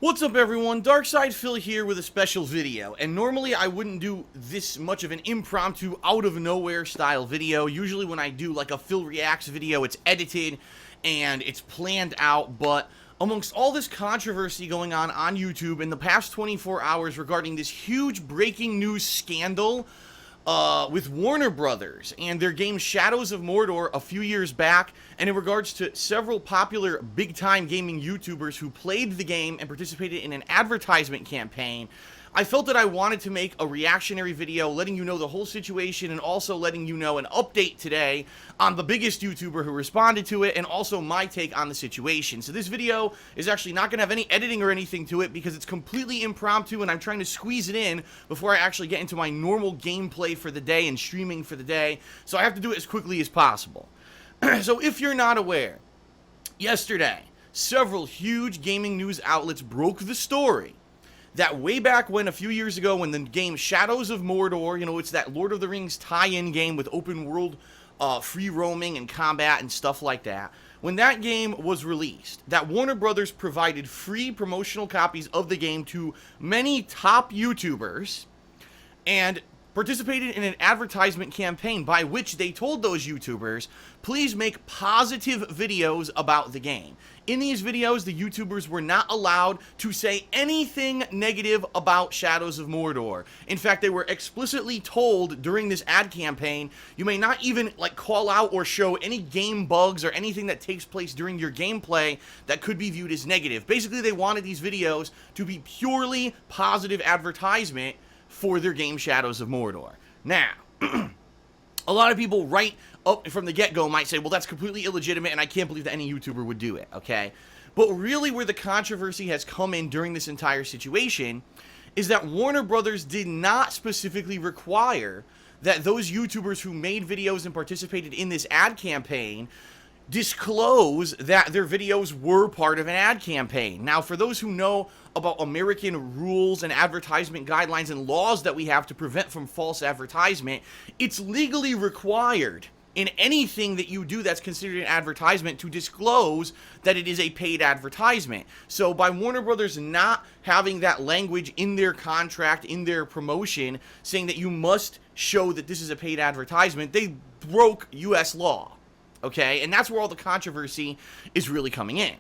What's up everyone, Darkside Phil here with a special video, and normally I wouldn't do this much of an impromptu, out of nowhere style video. Usually when I do like a Phil Reacts video, it's edited and it's planned out, but amongst all this controversy going on YouTube in the past 24 hours regarding this huge breaking news scandal with Warner Brothers and their game Shadows of Mordor a few years back, and in regards to several popular big-time gaming YouTubers who played the game and participated in an advertisement campaign, I felt that I wanted to make a reactionary video letting you know the whole situation and also letting you know an update today on the biggest YouTuber who responded to it and also my take on the situation. So this video is actually not going to have any editing or anything to it because it's completely impromptu and I'm trying to squeeze it in before I actually get into my normal gameplay for the day and streaming for the day. So I have to do it as quickly as possible. So if you're not aware, yesterday, several huge gaming news outlets broke the story that way back when, a few years ago, when the game Shadows of Mordor, you know, it's that Lord of the Rings tie-in game with open world free roaming and combat and stuff like that, when that game was released, that Warner Brothers provided free promotional copies of the game to many top YouTubers and participated in an advertisement campaign by which they told those YouTubers, please make positive videos about the game. In these videos, the YouTubers were not allowed to say anything negative about Shadows of Mordor. In fact, they were explicitly told during this ad campaign, you may not even like call out or show any game bugs or anything that takes place during your gameplay that could be viewed as negative. Basically, they wanted these videos to be purely positive advertisement for their game Shadows of Mordor. Now, a lot of people right up from the get-go might say, well, that's completely illegitimate and I can't believe that any YouTuber would do it, okay? But really where the controversy has come in during this entire situation is that Warner Brothers did not specifically require that those YouTubers who made videos and participated in this ad campaign disclose that their videos were part of an ad campaign. Now, for those who know about American rules and advertisement guidelines and laws that we have to prevent from false advertisement, it's legally required in anything that you do that's considered an advertisement to disclose that it is a paid advertisement. So by Warner Brothers not having that language in their contract, in their promotion, saying that you must show that this is a paid advertisement, they broke US law. Okay, and that's where all the controversy is really coming in.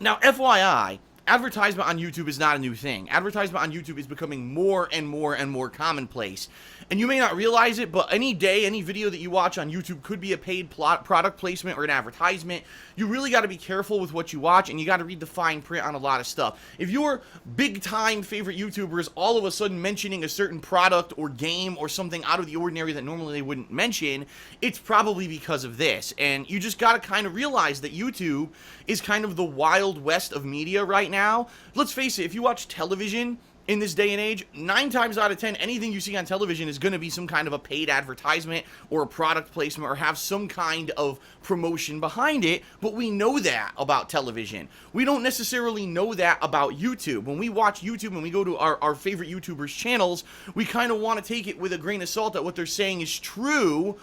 Now, FYI, advertisement on YouTube is not a new thing. Advertisement on YouTube is becoming more and more and more commonplace. And you may not realize it, but any day, any video that you watch on YouTube could be a paid product placement or an advertisement. You really got to be careful with what you watch, and you got to read the fine print on a lot of stuff. If your big-time favorite YouTuber is all of a sudden mentioning a certain product or game or something out of the ordinary that normally they wouldn't mention, it's probably because of this. And you just got to kind of realize that YouTube is kind of the wild west of media right now. Let's face it, if you watch television in this day and age, 9 times out of 10, anything you see on television is going to be some kind of a paid advertisement or a product placement or have some kind of promotion behind it, but we know that about television. We don't necessarily know that about YouTube. When we watch YouTube and we go to our favorite YouTubers' channels, we kind of want to take it with a grain of salt that what they're saying is true,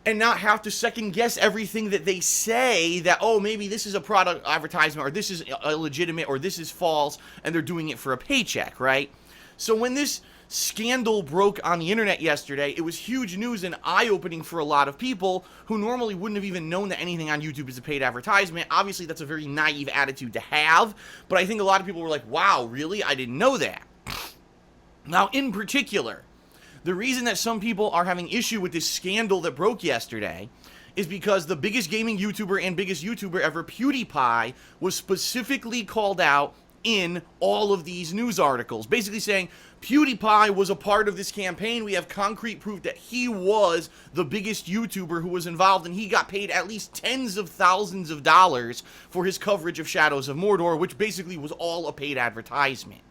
and not have to second guess everything that they say that, oh, maybe this is a product advertisement or this is illegitimate or this is false and they're doing it for a paycheck, right? So when this scandal broke on the internet yesterday, it was huge news and eye-opening for a lot of people who normally wouldn't have even known that anything on YouTube is a paid advertisement. Obviously, that's a very naive attitude to have, but I think a lot of people were like, wow, really? I didn't know that. Now, in particular, the reason that some people are having issue with this scandal that broke yesterday is because the biggest gaming YouTuber and biggest YouTuber ever, PewDiePie, was specifically called out in all of these news articles, basically saying PewDiePie was a part of this campaign. We have concrete proof that he was the biggest YouTuber who was involved, and he got paid at least tens of thousands of dollars for his coverage of Shadows of Mordor, which basically was all a paid advertisement.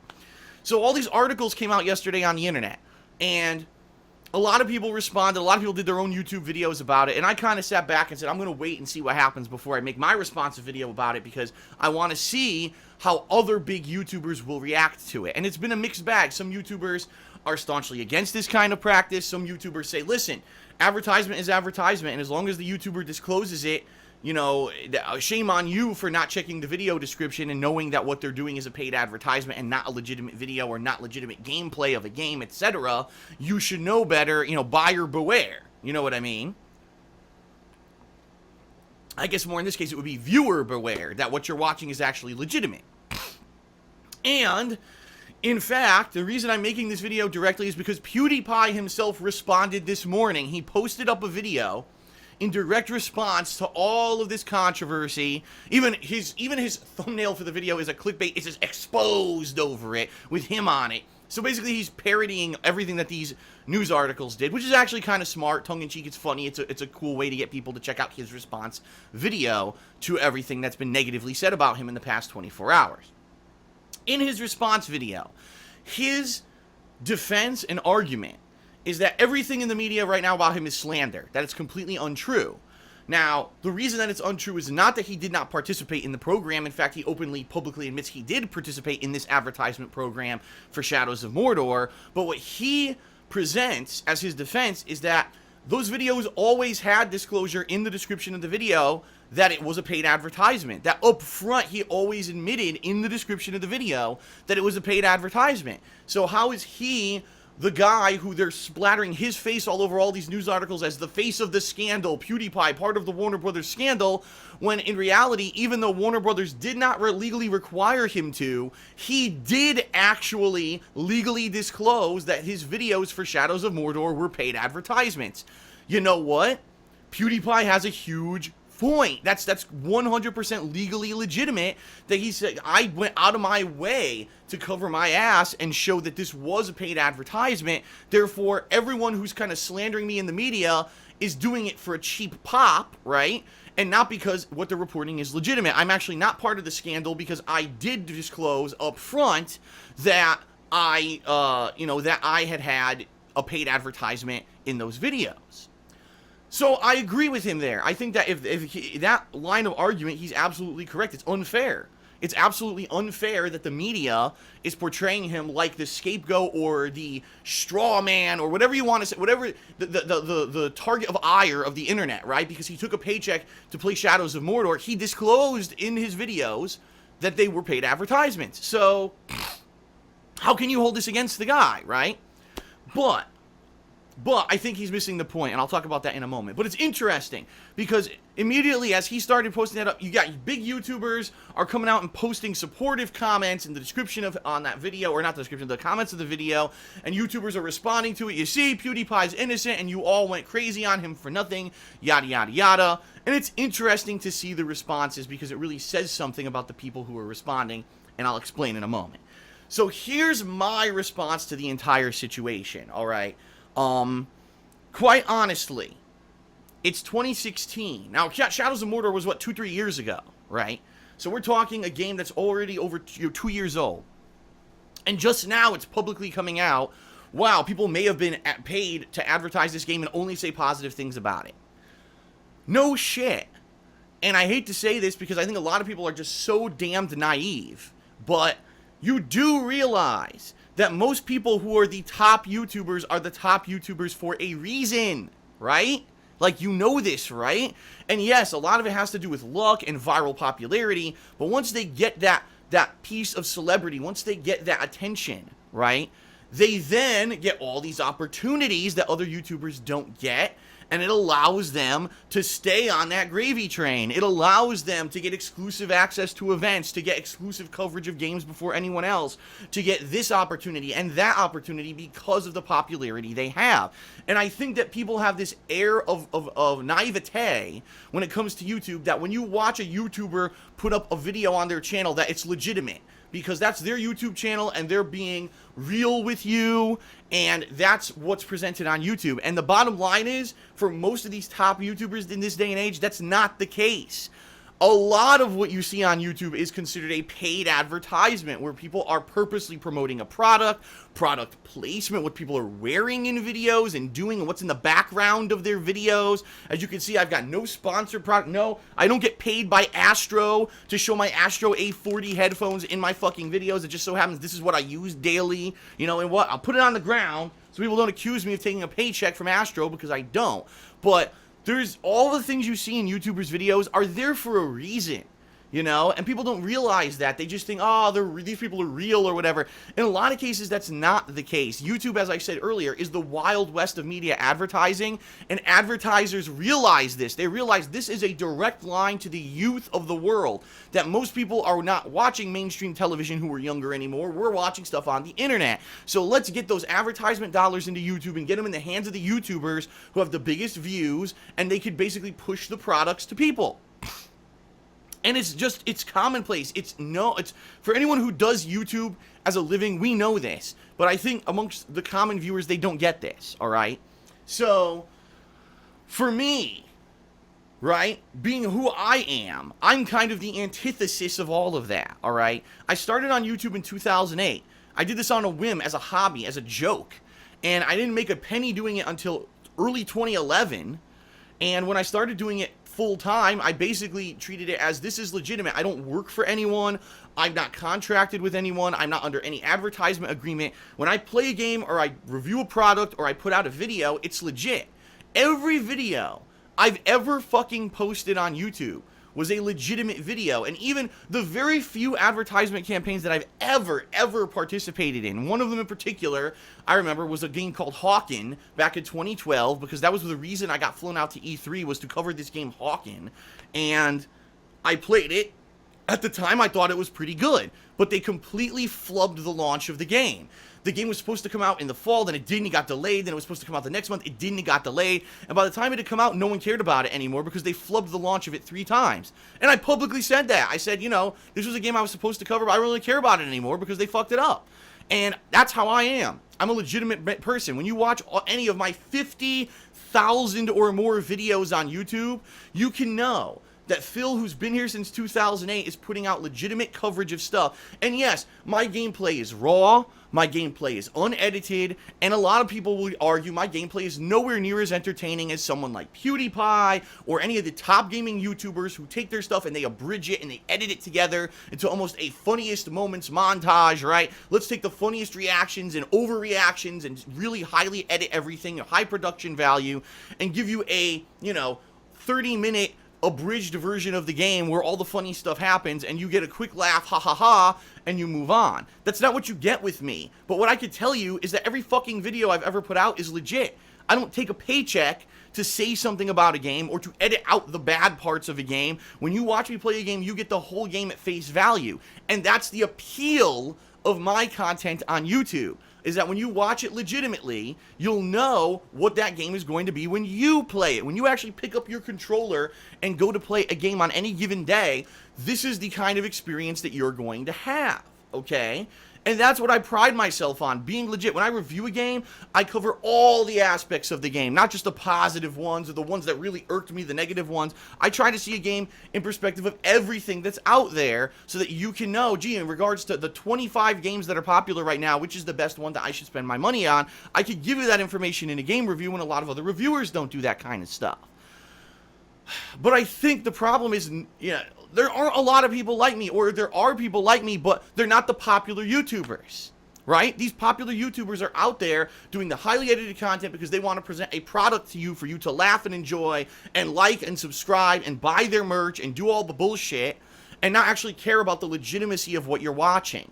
So all these articles came out yesterday on the internet, and a lot of people responded, a lot of people did their own YouTube videos about it, and I kind of sat back and said, I'm going to wait and see what happens before I make my responsive video about it, because I want to see how other big YouTubers will react to it. And it's been a mixed bag. Some YouTubers are staunchly against this kind of practice. Some YouTubers say, listen, advertisement is advertisement, and as long as the YouTuber discloses it, shame on you for not checking the video description and knowing that what they're doing is a paid advertisement and not a legitimate video or not legitimate gameplay of a game, etc. You should know better, buyer beware. You know what I mean? I guess more in this case it would be viewer beware, that what you're watching is actually legitimate. And, in fact, the reason I'm making this video directly is because PewDiePie himself responded this morning. He posted up a video in direct response to all of this controversy. Even his thumbnail for the video is a clickbait. It's just exposed over it with him on it. So basically he's parodying everything that these news articles did, which is actually kind of smart, tongue-in-cheek, it's funny, it's a cool way to get people to check out his response video to everything that's been negatively said about him in the past 24 hours. In his response video, his defense and argument is that everything in the media right now about him is slander, that it's completely untrue. Now, the reason that it's untrue is not that he did not participate in the program. In fact, he openly, publicly admits he did participate in this advertisement program for Shadows of Mordor. But what he presents as his defense is that those videos always had disclosure in the description of the video that it was a paid advertisement. That up front, he always admitted in the description of the video that it was a paid advertisement. So how is he the guy who they're splattering his face all over all these news articles as the face of the scandal, PewDiePie, part of the Warner Brothers scandal, when in reality, even though Warner Brothers did not legally require him to, he did actually legally disclose that his videos for Shadows of Mordor were paid advertisements. You know what? PewDiePie has a huge point. That's 100% legally legitimate that he said, I went out of my way to cover my ass and show that this was a paid advertisement. Therefore, everyone who's kind of slandering me in the media is doing it for a cheap pop, right? And not because what they're reporting is legitimate. I'm actually not part of the scandal because I did disclose up front that I had a paid advertisement in those videos. So I agree with him there. I think that if that line of argument, he's absolutely correct. It's unfair. It's absolutely unfair that the media is portraying him like the scapegoat or the straw man or whatever you want to say, whatever the target of ire of the internet, right? Because he took a paycheck to play Shadows of Mordor. He disclosed in his videos that they were paid advertisements. So how can you hold this against the guy, right? But I think he's missing the point, and I'll talk about that in a moment. But it's interesting, because immediately as he started posting that up, you got big YouTubers are coming out and posting supportive comments in the description on that video, or not the description, the comments of the video, and YouTubers are responding to it. You see, PewDiePie's innocent, and you all went crazy on him for nothing, yada, yada, yada. And it's interesting to see the responses, because it really says something about the people who are responding, and I'll explain in a moment. So here's my response to the entire situation, all right? Quite honestly, it's 2016. Now, Shadows of Mordor was, 2-3 years ago, right? So we're talking a game that's already over 2 years old. And just now it's publicly coming out, wow, people may have been paid to advertise this game and only say positive things about it. No shit. And I hate to say this because I think a lot of people are just so damned naive, but you do realize that most people who are the top YouTubers are the top YouTubers for a reason, right? Like, you know this, right? And yes, a lot of it has to do with luck and viral popularity, but once they get that piece of celebrity, once they get that attention, right, they then get all these opportunities that other YouTubers don't get, and it allows them to stay on that gravy train. It allows them to get exclusive access to events, to get exclusive coverage of games before anyone else, to get this opportunity and that opportunity because of the popularity they have. And I think that people have this air of naivete when it comes to YouTube, that when you watch a YouTuber put up a video on their channel, that it's legitimate, because that's their YouTube channel and they're being real with you, and that's what's presented on YouTube. And the bottom line is, for most of these top YouTubers in this day and age, that's not the case. A lot of what you see on YouTube is considered a paid advertisement, where people are purposely promoting a product placement, what people are wearing in videos and doing, and what's in the background of their videos. As you can see, I've got no sponsored product. No, I don't get paid by Astro to show my Astro A40 headphones in my fucking videos. It just so happens this is what I use daily, and what? I'll put it on the ground so people don't accuse me of taking a paycheck from Astro, because I don't. But There's all the things you see in YouTubers' videos are there for a reason. You know, and people don't realize that. They just think, oh, these people are real or whatever. In a lot of cases, that's not the case. YouTube, as I said earlier, is the wild west of media advertising, and advertisers realize this. They realize this is a direct line to the youth of the world, that most people are not watching mainstream television who are younger anymore. We're watching stuff on the internet. So let's get those advertisement dollars into YouTube and get them in the hands of the YouTubers who have the biggest views, and they could basically push the products to people. And it's commonplace. It's for anyone who does YouTube as a living, we know this. But I think amongst the common viewers, they don't get this, all right? So, for me, right, being who I am, I'm kind of the antithesis of all of that, all right? I started on YouTube in 2008. I did this on a whim, as a hobby, as a joke. And I didn't make a penny doing it until early 2011. And when I started doing it full time, I basically treated it as this is legitimate. I don't work for anyone. I'm not contracted with anyone. I'm not under any advertisement agreement. When I play a game or I review a product or I put out a video, it's legit. Every video I've ever fucking posted on YouTube was a legitimate video. And even the very few advertisement campaigns that I've ever participated in, one of them in particular, I remember, was a game called Hawken back in 2012, because that was the reason I got flown out to E3, was to cover this game Hawken. And I played it. At the time, I thought it was pretty good, but they completely flubbed the launch of the game. The game was supposed to come out in the fall, then it didn't, it got delayed, then it was supposed to come out the next month, it didn't, it got delayed, and by the time it had come out, no one cared about it anymore because they flubbed the launch of it 3 times. And I publicly said that. I said, you know, this was a game I was supposed to cover, but I don't really care about it anymore because they fucked it up. And that's how I am. I'm a legitimate person. When you watch any of my 50,000 or more videos on YouTube, you can know that Phil, who's been here since 2008, is putting out legitimate coverage of stuff. And yes, my gameplay is raw, my gameplay is unedited, and a lot of people will argue my gameplay is nowhere near as entertaining as someone like PewDiePie or any of the top gaming YouTubers who take their stuff and they abridge it and they edit it together into almost a funniest moments montage, right? Let's take the funniest reactions and overreactions and really highly edit everything, a high production value, and give you a, 30-minute abridged version of the game where all the funny stuff happens and you get a quick laugh, ha ha ha, and you move on. That's not what you get with me. But what I could tell you is that every fucking video I've ever put out is legit. I don't take a paycheck to say something about a game or to edit out the bad parts of a game. When you watch me play a game, you get the whole game at face value. And that's the appeal of my content on YouTube, is that when you watch it legitimately, you'll know what that game is going to be when you play it. When you actually pick up your controller and go to play a game on any given day, this is the kind of experience that you're going to have, okay? And that's what I pride myself on, being legit. When I review a game, I cover all the aspects of the game, not just the positive ones or the ones that really irked me, the negative ones. I try to see a game in perspective of everything that's out there so that you can know, gee, in regards to the 25 games that are popular right now, which is the best one that I should spend my money on, I could give you that information in a game review, and a lot of other reviewers don't do that kind of stuff. But I think the problem is, there aren't a lot of people like me, or there are people like me, but they're not the popular YouTubers, right? These popular YouTubers are out there doing the highly edited content because they want to present a product to you for you to laugh and enjoy and like and subscribe and buy their merch and do all the bullshit and not actually care about the legitimacy of what you're watching.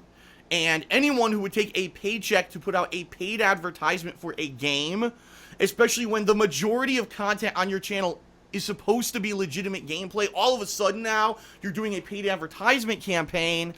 And anyone who would take a paycheck to put out a paid advertisement for a game, especially when the majority of content on your channel is supposed to be legitimate gameplay, all of a sudden now you're doing a paid advertisement campaign,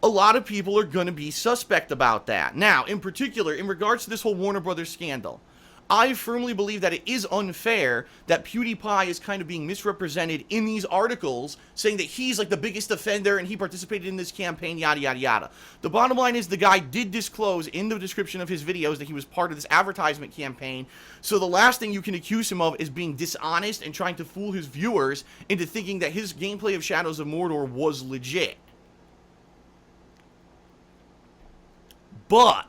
a lot of people are going to be suspect about that. Now, in particular, in regards to this whole Warner Brothers scandal, I firmly believe that it is unfair that PewDiePie is kind of being misrepresented in these articles, saying that he's like the biggest offender and he participated in this campaign, yada, yada, yada. The bottom line is the guy did disclose in the description of his videos that he was part of this advertisement campaign, so the last thing you can accuse him of is being dishonest and trying to fool his viewers into thinking that his gameplay of Shadows of Mordor was legit. But,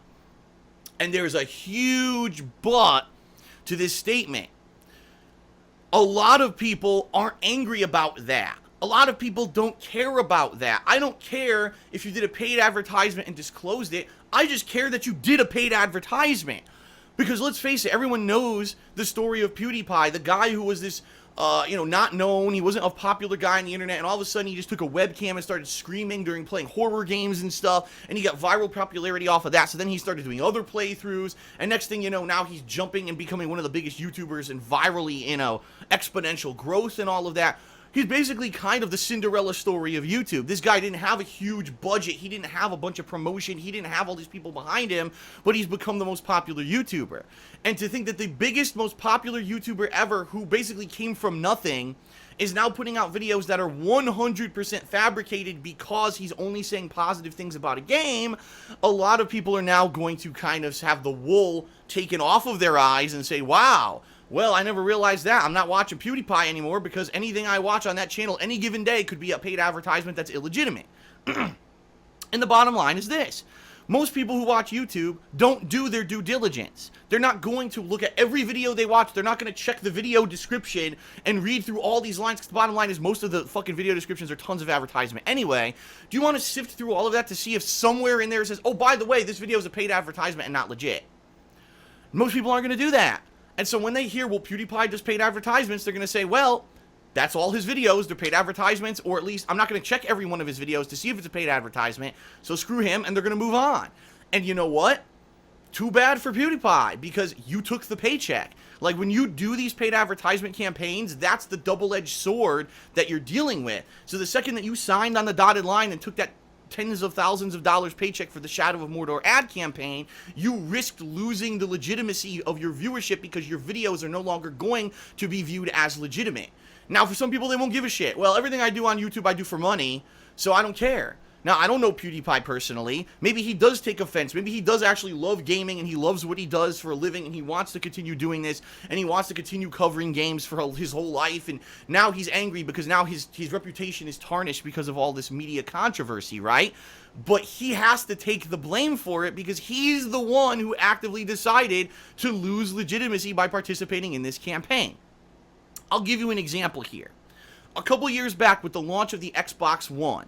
and there's a huge but to this statement, a lot of people aren't angry about that. A lot of people don't care about that. I don't care if you did a paid advertisement and disclosed it. I just care that you did a paid advertisement. Because let's face it, everyone knows the story of PewDiePie, the guy who was this, not known, he wasn't a popular guy on the internet, and all of a sudden he just took a webcam and started screaming during playing horror games and stuff, and he got viral popularity off of that. So then he started doing other playthroughs, and next thing you know, now he's jumping and becoming one of the biggest YouTubers and virally, exponential growth and all of that. He's basically kind of the Cinderella story of YouTube. This guy didn't have a huge budget. He didn't have a bunch of promotion. He didn't have all these people behind him, but he's become the most popular YouTuber. And to think that the biggest, most popular YouTuber ever, who basically came from nothing, is now putting out videos that are 100% fabricated because he's only saying positive things about a game, a lot of people are now going to kind of have the wool taken off of their eyes and say, wow, well, I never realized that. I'm not watching PewDiePie anymore because anything I watch on that channel any given day could be a paid advertisement that's illegitimate. And the bottom line is this. Most people who watch YouTube don't do their due diligence. They're not going to look at every video they watch. They're not going to check the video description and read through all these lines, because the bottom line is most of the fucking video descriptions are tons of advertisement anyway. Do you want to sift through all of that to see if somewhere in there says, oh, by the way, this video is a paid advertisement and not legit? Most people aren't going to do that. And so when they hear, well, PewDiePie does paid advertisements, they're going to say, well, that's all his videos. They're paid advertisements, or at least I'm not going to check every one of his videos to see if it's a paid advertisement. So screw him, and they're going to move on. And you know what? Too bad for PewDiePie, because you took the paycheck. Like, when you do these paid advertisement campaigns, that's the double-edged sword that you're dealing with. So the second that you signed on the dotted line and took that tens of thousands of dollars paycheck for the Shadow of Mordor ad campaign, you risked losing the legitimacy of your viewership because your videos are no longer going to be viewed as legitimate. Now, for some people, they won't give a shit. Well, everything I do on YouTube, I do for money, so I don't care. Now, I don't know PewDiePie personally. Maybe he does take offense. Maybe he does actually love gaming, and he loves what he does for a living, and he wants to continue doing this, and he wants to continue covering games for his whole life, and now he's angry because now his reputation is tarnished because of all this media controversy, right? But he has to take the blame for it because he's the one who actively decided to lose legitimacy by participating in this campaign. I'll give you an example here. A couple years back with the launch of the Xbox One,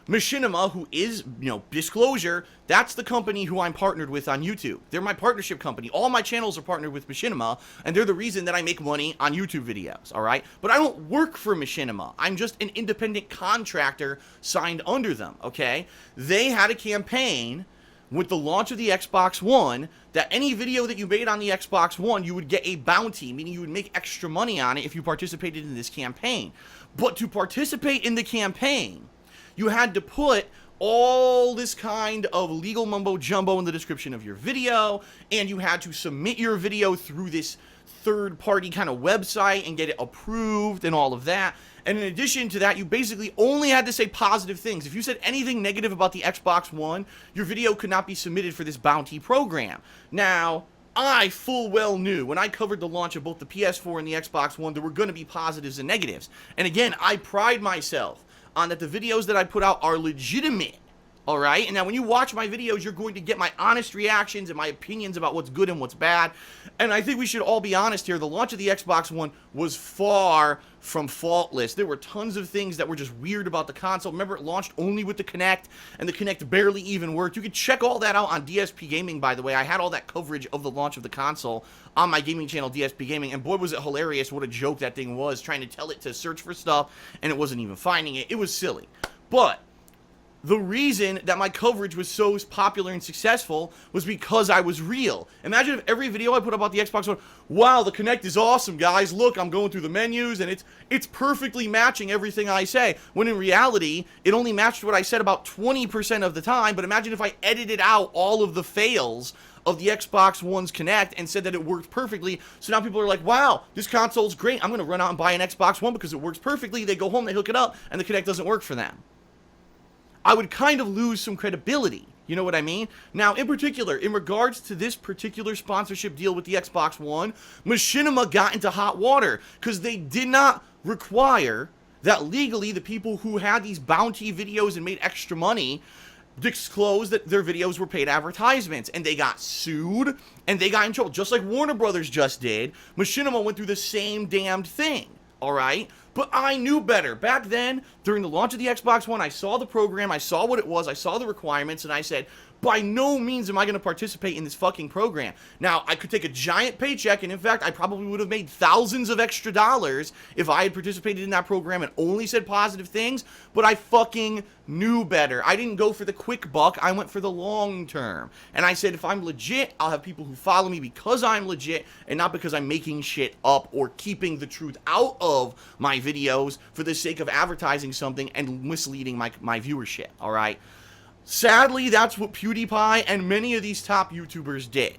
Machinima, who is, disclosure, that's the company who I'm partnered with on YouTube. They're my partnership company. All my channels are partnered with Machinima, and they're the reason that I make money on YouTube videos, all right? But I don't work for Machinima. I'm just an independent contractor signed under them, okay? They had a campaign with the launch of the Xbox One that any video that you made on the Xbox One, you would get a bounty, meaning you would make extra money on it if you participated in this campaign. But to participate in the campaign, you had to put all this kind of legal mumbo-jumbo in the description of your video, and you had to submit your video through this third-party kind of website and get it approved and all of that. And in addition to that, you basically only had to say positive things. If you said anything negative about the Xbox One, your video could not be submitted for this bounty program. Now, I full well knew when I covered the launch of both the PS4 and the Xbox One, there were going to be positives and negatives. And again, I pride myself on that the videos that I put out are legitimate, all right? And now when you watch my videos, you're going to get my honest reactions and my opinions about what's good and what's bad. And I think we should all be honest here. The launch of the Xbox One was far from faultless. There were tons of things that were just weird about the console. Remember, it launched only with the Kinect, and the Kinect barely even worked. You could check all that out on DSP Gaming, by the way. I had all that coverage of the launch of the console on my gaming channel, DSP Gaming, and boy, was it hilarious what a joke that thing was, trying to tell it to search for stuff, and it wasn't even finding it. It was silly. But the reason that my coverage was so popular and successful was because I was real. Imagine if every video I put up about the Xbox One, wow, the Kinect is awesome, guys. Look, I'm going through the menus, and it's perfectly matching everything I say. When in reality, it only matched what I said about 20% of the time. But imagine if I edited out all of the fails of the Xbox One's Kinect and said that it worked perfectly. So now people are like, wow, this console's great. I'm going to run out and buy an Xbox One because it works perfectly. They go home, they hook it up, and the Kinect doesn't work for them. I would kind of lose some credibility. You know what I mean? Now, in particular, in regards to this particular sponsorship deal with the Xbox One, Machinima got into hot water because they did not require that legally the people who had these bounty videos and made extra money disclosed that their videos were paid advertisements, and they got sued and they got in trouble, just like Warner Brothers just did. Machinima went through the same damned thing, all right? But I knew better. Back then, during the launch of the Xbox One, I saw the program, I saw what it was, I saw the requirements, and I said, by no means am I going to participate in this fucking program. Now, I could take a giant paycheck, and in fact, I probably would have made thousands of extra dollars if I had participated in that program and only said positive things, but I fucking knew better. I didn't go for the quick buck, I went for the long term. And I said, if I'm legit, I'll have people who follow me because I'm legit, and not because I'm making shit up or keeping the truth out of my videos for the sake of advertising something and misleading my viewership, alright? Sadly, that's what PewDiePie and many of these top YouTubers did.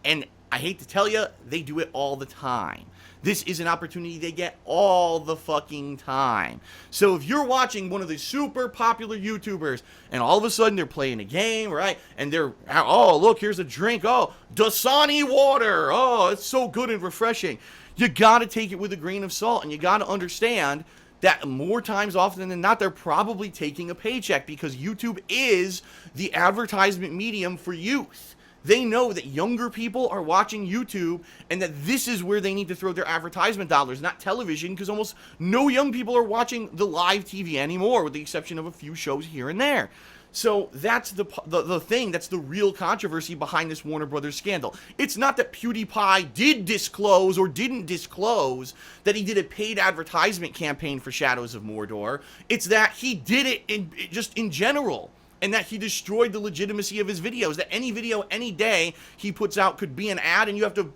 And I hate to tell you, they do it all the time. This is an opportunity they get all the fucking time. So if you're watching one of the super popular YouTubers and all of a sudden they're playing a game, right? And they're, oh, look, here's a drink. Oh, Dasani water. Oh, it's so good and refreshing. You gotta take it with a grain of salt, and you gotta understand that more times often than not, they're probably taking a paycheck because YouTube is the advertisement medium for youth. They know that younger people are watching YouTube and that this is where they need to throw their advertisement dollars, not television, because almost no young people are watching the live TV anymore, with the exception of a few shows here and there. So that's the thing, that's the real controversy behind this Warner Brothers scandal. It's not that PewDiePie did disclose or didn't disclose that he did a paid advertisement campaign for Shadows of Mordor. It's that he did it just in general, and that he destroyed the legitimacy of his videos, that any video, any day he puts out could be an ad, and you have to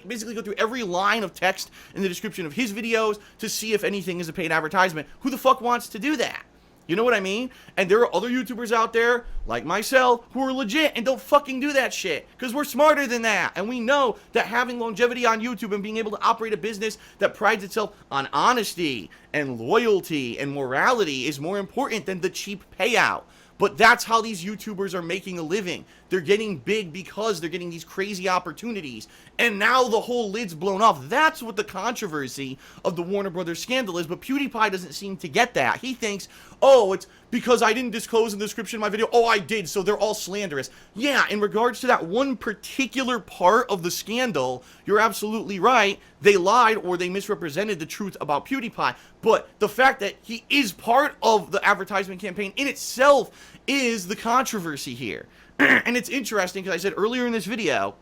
basically go through every line of text in the description of his videos to see if anything is a paid advertisement. Who the fuck wants to do that? You know what I mean? And there are other YouTubers out there, like myself, who are legit and don't fucking do that shit. Because we're smarter than that. And we know that having longevity on YouTube and being able to operate a business that prides itself on honesty and loyalty and morality is more important than the cheap payout. But that's how these YouTubers are making a living. They're getting big because they're getting these crazy opportunities. And now the whole lid's blown off. That's what the controversy of the Warner Brothers scandal is. But PewDiePie doesn't seem to get that. He thinks, oh, it's because I didn't disclose in the description of my video. Oh, I did, so they're all slanderous. Yeah, in regards to that one particular part of the scandal, you're absolutely right. They lied or they misrepresented the truth about PewDiePie. But the fact that he is part of the advertisement campaign in itself is the controversy here. And it's interesting because I said earlier in this video,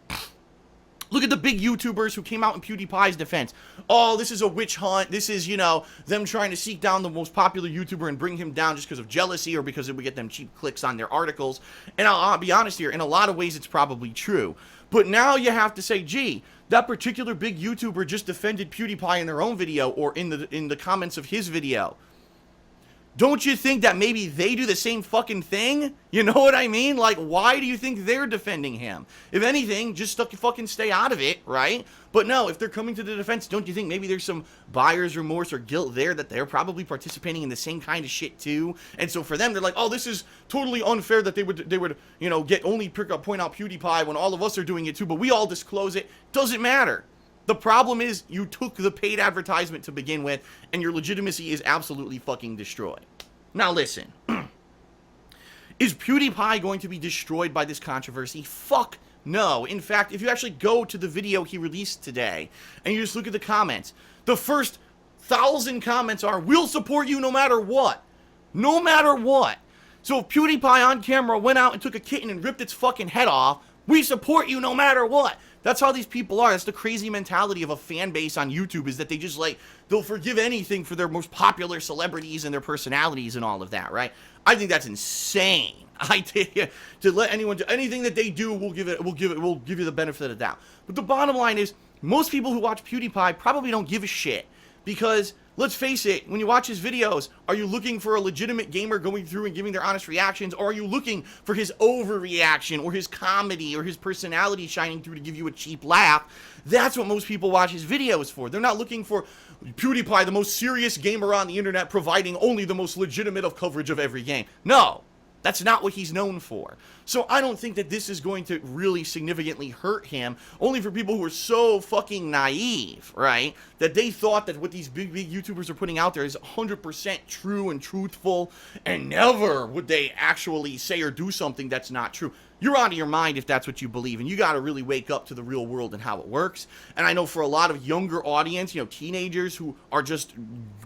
look at the big YouTubers who came out in PewDiePie's defense. Oh, this is a witch hunt. This is, you know, them trying to seek down the most popular YouTuber and bring him down just because of jealousy or because it would get them cheap clicks on their articles. And I'll be honest here, in a lot of ways it's probably true. But now you have to say, gee, that particular big YouTuber just defended PewDiePie in their own video or in the comments of his video. Don't you think that maybe they do the same fucking thing? You know what I mean? Like, why do you think they're defending him? If anything, just fucking stay out of it, right? But no, if they're coming to the defense, don't you think maybe there's some buyer's remorse or guilt there that they're probably participating in the same kind of shit too? And so for them, they're like, oh, this is totally unfair that they would you know, point out PewDiePie when all of us are doing it too, but we all disclose it. Doesn't matter. The problem is you took the paid advertisement to begin with, and your legitimacy is absolutely fucking destroyed. Now listen, is PewDiePie going to be destroyed by this controversy? Fuck no. In fact, if you actually go to the video he released today, and you just look at the comments, the first 1,000 comments are, we'll support you no matter what. No matter what. So if PewDiePie on camera went out and took a kitten and ripped its fucking head off, we support you no matter what. That's how these people are. That's the crazy mentality of a fan base on YouTube, is that they just they'll forgive anything for their most popular celebrities and their personalities and all of that, right? I think that's insane. To let anyone do anything that they do, we'll give you the benefit of the doubt. But the bottom line is, most people who watch PewDiePie probably don't give a shit. Because, let's face it, when you watch his videos, are you looking for a legitimate gamer going through and giving their honest reactions, or are you looking for his overreaction, or his comedy, or his personality shining through to give you a cheap laugh? That's what most people watch his videos for. They're not looking for PewDiePie, the most serious gamer on the internet, providing only the most legitimate of coverage of every game. No. That's not what he's known for. So I don't think that this is going to really significantly hurt him, only for people who are so fucking naive, right? That they thought that what these big YouTubers are putting out there is 100% true and truthful, and never would they actually say or do something that's not true. you're out of your mind if that's what you believe, and you got to really wake up to the real world and how it works. And I know for a lot of younger audience, you know, teenagers who are just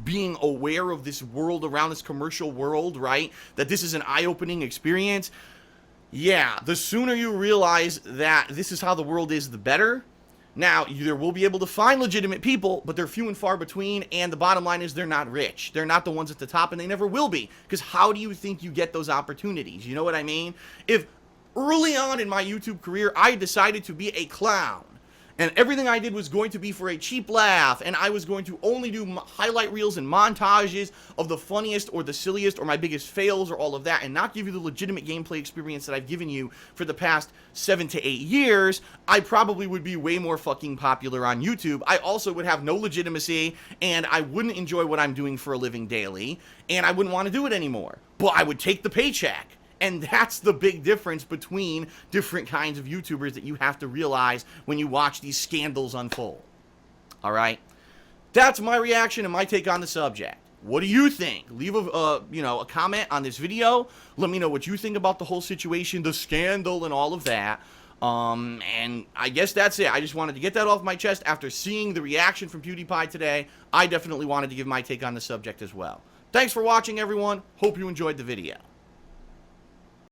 being aware of this world around, this commercial world, right, that this is an eye-opening experience. Yeah, the sooner you realize that this is how the world is, the better. Now, you will be able to find legitimate people, but they're few and far between, and the bottom line is they're not rich. They're not the ones at the top, and they never will be, because how do you think you get those opportunities? You know what I mean? If early on in my YouTube career, I decided to be a clown, and everything I did was going to be for a cheap laugh, and I was going to only do highlight reels and montages of the funniest or the silliest or my biggest fails or all of that, and not give you the legitimate gameplay experience that I've given you for the past 7 to 8 years, I probably would be way more fucking popular on YouTube. I also would have no legitimacy, and I wouldn't enjoy what I'm doing for a living daily, and I wouldn't want to do it anymore. But I would take the paycheck. And that's the big difference between different kinds of YouTubers that you have to realize when you watch these scandals unfold. All right? That's my reaction and my take on the subject. What do you think? Leave a comment on this video. Let me know what you think about the whole situation, the scandal, and all of that. And I guess that's it. I just wanted to get that off my chest after seeing the reaction from PewDiePie today. I definitely wanted to give my take on the subject as well. Thanks for watching, everyone. Hope you enjoyed the video.